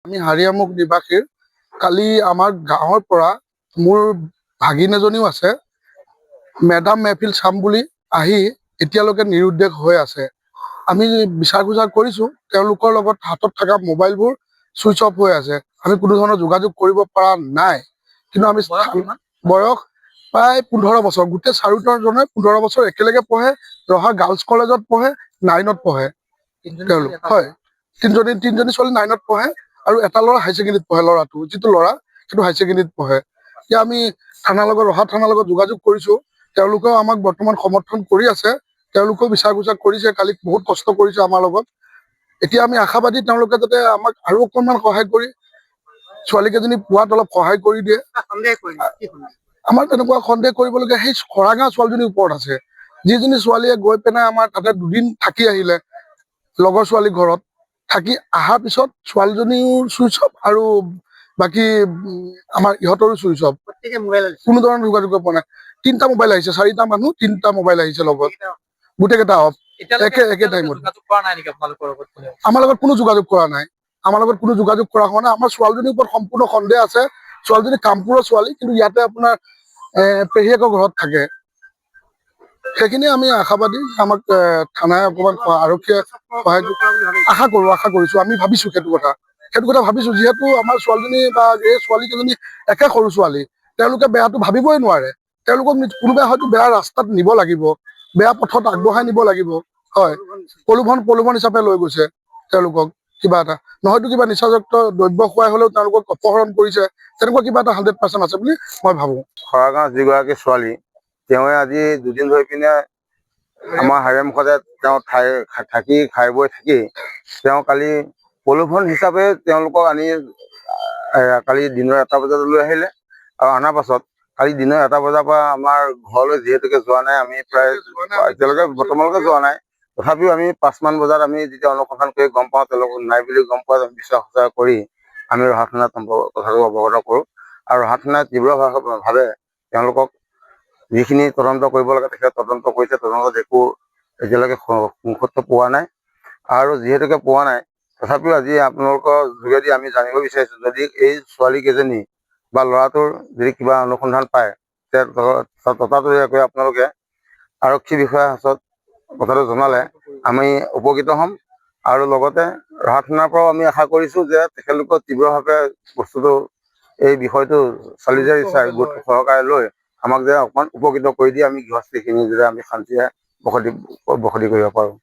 আমি হাৰিয়ামুখ নিবাসীৰ কালি আমাৰ গাঁৱৰ পৰা মোৰ ভাগিন এজনীও আছে মেডাম মেহফিল চাম বুলি আহি এতিয়ালৈকে নিৰুদ্দেশ হৈ আছে। আমি বিচাৰ খোজাৰ কৰিছোঁ তেওঁলোকৰ লগত হাতত থকা মোবাইলবোৰ ছুইচ অফ হৈ আছে। আমি কোনো ধৰণৰ যোগাযোগ কৰিব পৰা নাই। কিন্তু আমি বয়স প্ৰায় 15 বছৰ, গোটেই চাৰিওজনে 15 বছৰ একেলগে পঢ়ে। ৰহা গাৰ্লছ কলেজত পঢ়ে, 9ত পঢ়ে তেওঁলোক। হয়, তিনিজনী ছোৱালী 9ত পঢ়ে আৰু এটা ল'ৰা হাই ছেকেণ্ডেৰীত পঢ়ে। ল'ৰাটো যিটো ল'ৰা সেইটো হাই ছেকেণ্ডেৰীত পঢ়ে। এতিয়া আমি ৰহা থানাৰ লগত যোগাযোগ কৰিছোঁ। তেওঁলোকেও আমাক বৰ্তমান সমৰ্থন কৰি আছে। তেওঁলোকেও বিচাৰ খোজা কৰিছে, কালি বহুত কষ্ট কৰিছে আমাৰ লগত। এতিয়া আমি আশাবাদী তেওঁলোকে যাতে আমাক আৰু অকণমান সহায় কৰি ছোৱালীকেইজনী পোৱাত অলপ সহায় কৰি দিয়ে। আমাৰ তেনেকুৱা সন্দেহ কৰিবলগীয়া সেই খৰাঙা ছোৱালীজনীৰ ওপৰত আছে, যিজনী ছোৱালীয়ে গৈ পেলাই আমাৰ তাতে দুদিন থাকি আহিলে লগৰ ছোৱালী ঘৰত। থাকি অহাৰ পিছত ছোৱালীজনীও চুইচ অফ আৰু বাকী আমাৰ ইহঁতৰো চুইচ অফ। কোনো ধৰণৰ যোগাযোগ পোৱা নাই। 3টা মোবাইল আহিছে, 4টা মানুহ 3টা মোবাইল আহিছে লগত, গোটেইকেইটা অফ। একে টাইমত আমাৰ লগত কোনো যোগাযোগ কৰা নাই। আমাৰ লগত কোনো যোগাযোগ কৰা হোৱা নাই। আমাৰ ছোৱালীজনীৰ ওপৰত সম্পূৰ্ণ সন্দেহ আছে। ছোৱালীজনী কামপুৰৰ ছোৱালী, কিন্তু ইয়াতে আপোনাৰ পেহীয়েকৰ ঘৰত থাকে। সেইখিনিয়ে আমি আশাবাদী। আমাক থানাই অকণমান আৰক্ষীয়ে সহায় আশা কৰিছোঁ। আমি ভাবিছোঁ সেইটো কথা ভাবিছোঁ, যিহেতু আমাৰ ছোৱালীজনী বা এই ছোৱালীকেইজনী একে সৰু ছোৱালী। তেওঁলোকে বেয়াটো ভাবিবই নোৱাৰে। তেওঁলোকক কোনোবাই হয়তো বেয়া ৰাস্তাত নিব লাগিব, বেয়া পথত আগবঢ়াই নিব লাগিব। হয়, প্ৰলোভন হিচাপে লৈ গৈছে তেওঁলোকক। কিবা এটা নহয়তো কিবা নিচাযুক্ত দ্ৰব্য খুৱাই হ'লেও তেওঁলোকক অপহৰণ কৰিছে। তেনেকুৱা কিবা এটা 100% আছে বুলি মই ভাবোঁ। খৰাগাঁও যিগৰাকী ছোৱালী, তেওঁৱে আজি দুদিন ধৰি পিনে আমাৰ হাৰিয়ামুখতে তেওঁ থাকি খাই বৈ থাকি তেওঁ কালি প্ৰলোভন হিচাপে তেওঁলোকক আনি কালি দিনৰ 1টা বজাত লৈ আহিলে। আৰু অনাৰ পাছত কালি দিনৰ 1টা বজাৰ পৰা আমাৰ ঘৰলৈ যিহেতুকে যোৱা নাই, আমি প্ৰায় এতিয়ালৈকে বৰ্তমানলৈকে যোৱা নাই। তথাপিও আমি 5মান বজাত আমি যেতিয়া অনুসন্ধান কৰি গম পাওঁ তেওঁলোক নাই বুলি গম পোৱা বিচাৰ খোজা কৰি আমি ৰহা থানাত কথাটো অৱগত কৰোঁ। আৰু ৰহা থানাই তীব্ৰভাৱে তেওঁলোকক যিখিনি তদন্ত কৰিব লাগে তেখেতে তদন্ত কৰিছে। তদন্তত একো এতিয়ালৈকে সংসত্ব পোৱা নাই। আৰু যিহেতুকে পোৱা নাই, তথাপিও আজি আপোনালোকৰ যোগেদি আমি জানিব বিচাৰিছোঁ, যদি এই ছোৱালীকেইজনী বা ল'ৰাটোৰ যদি কিবা অনুসন্ধান পায়, ততাতৈয়াকৈ আপোনালোকে আৰক্ষী বিষয়াৰ হাতত কথাটো জনালে আমি উপকৃত হ'ম। আৰু লগতে ৰহা থানাৰ পৰাও আমি আশা কৰিছোঁ যে তেখেতলোকক তীব্ৰভাৱে বস্তুটো এই বিষয়টো চালি জাৰি চাই গোট সহকাৰে লৈ আমাক যে অকণমান উপকৃত কৰি দিয়ে, আমি গৃহস্থীখিনি যে আমি শান্তিৰে বসতি কৰিব পাৰোঁ।